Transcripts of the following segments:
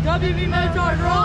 WB มาจอดรอ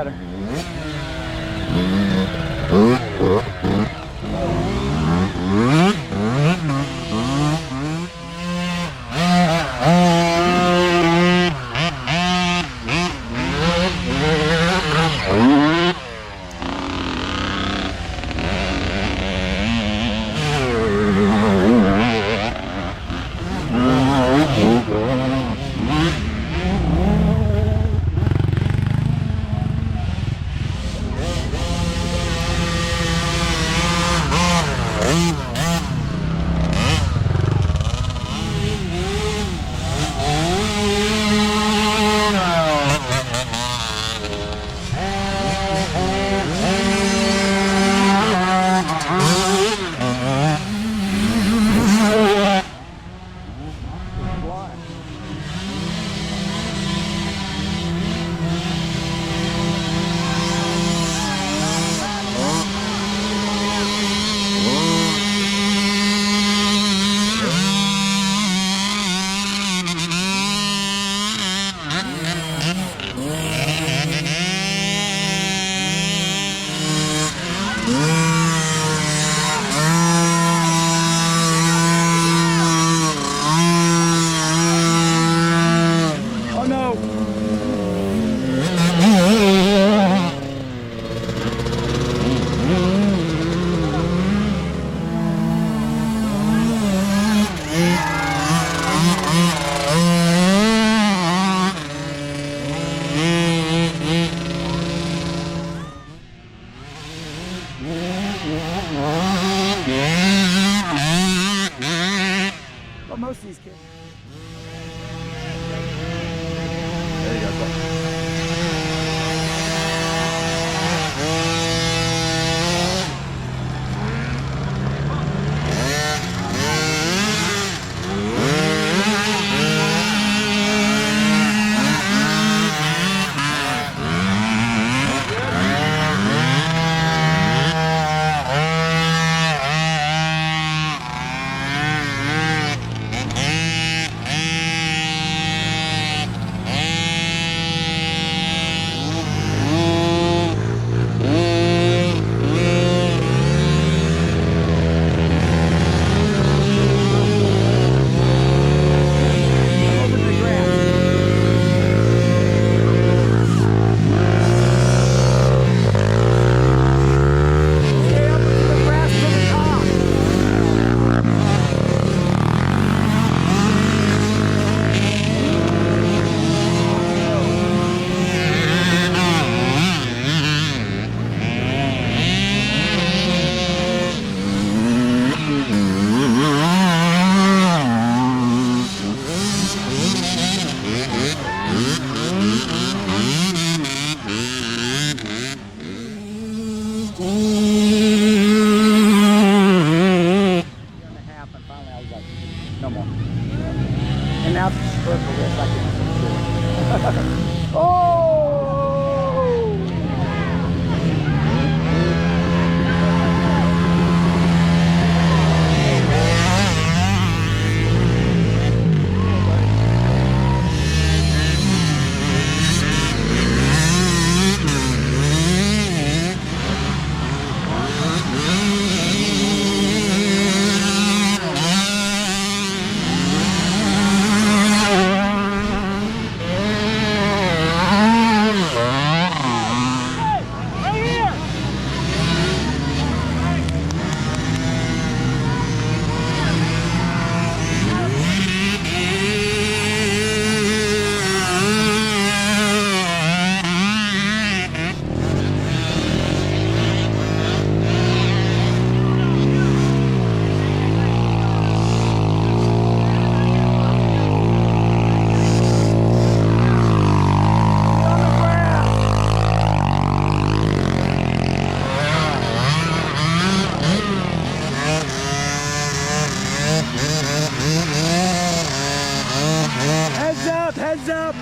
better. But most of these kids. There you go. No more. And now for this, I can oh! Heads up! Heads up.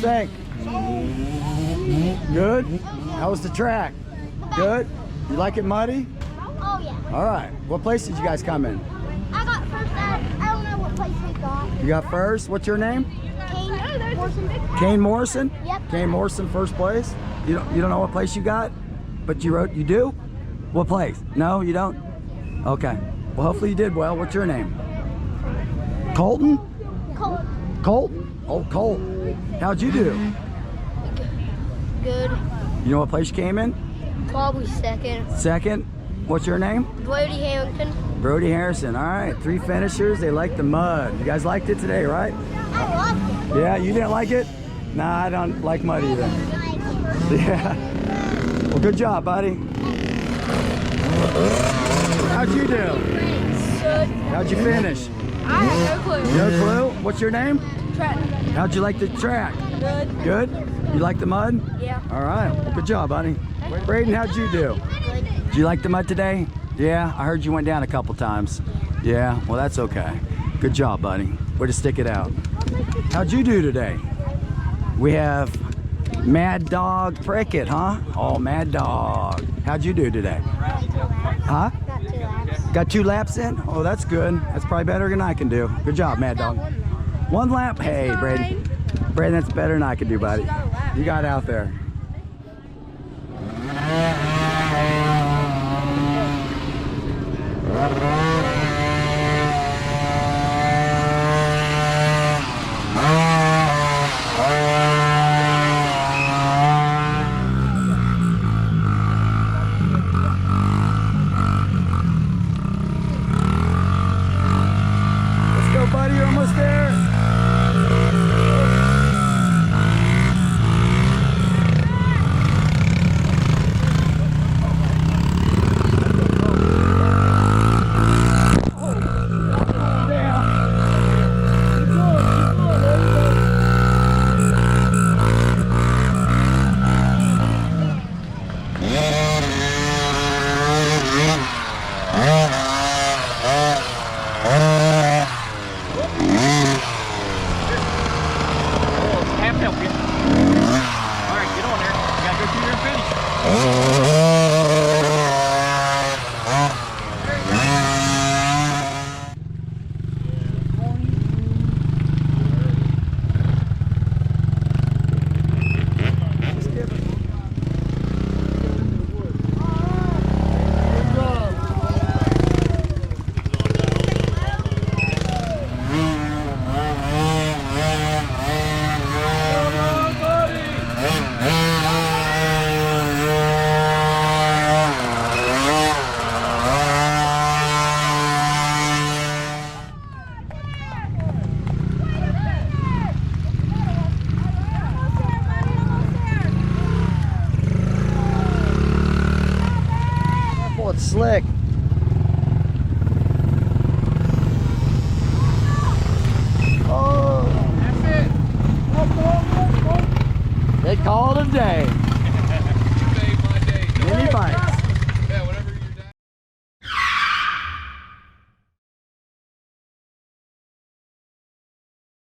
think? Good? How was the track? Good? You like it muddy? Oh yeah. All right. What place did you guys come in? I got first. I don't know what place we got. You got first? What's your name? Kane Morrison. Kane Morrison? Yep. Kane Morrison, first place? You don't know what place you got? But you do? What place? No, you don't? Okay. Well, hopefully you did well. What's your name? Colton? Colt? Oh, Colt. How'd you do? Good. You know what place you came in? Probably second. Second? What's your name? Brody Harrington. Brody Harrison. All right, 3 finishers. They like the mud. You guys liked it today, right? I loved it. Yeah, you didn't like it? Nah, I don't like mud either. Yeah. Well, good job, buddy. How'd you do? Good. How'd you finish? I have no clue. No clue? What's your name? Trenton. How'd you like the track? Good. Good? You like the mud? Yeah. All right. Well, good job, buddy. Braden, how'd you do? Good. Did you like the mud today? Yeah, I heard you went down a couple times. Yeah, well, that's okay. Good job, buddy. Way to stick it out. How'd you do today? We have Mad Dog Prickett, huh? Oh, Mad Dog. How'd you do today? Huh? Got 2 laps. Got 2 laps in? Oh, that's good. That's probably better than I can do. Good job, Mad Dog. 1 lap? Hey, Braden. Braden, that's better than I can do, buddy. You got out there. Let's go, buddy. You're almost there. It's slick. Oh. That's it. They call it a day.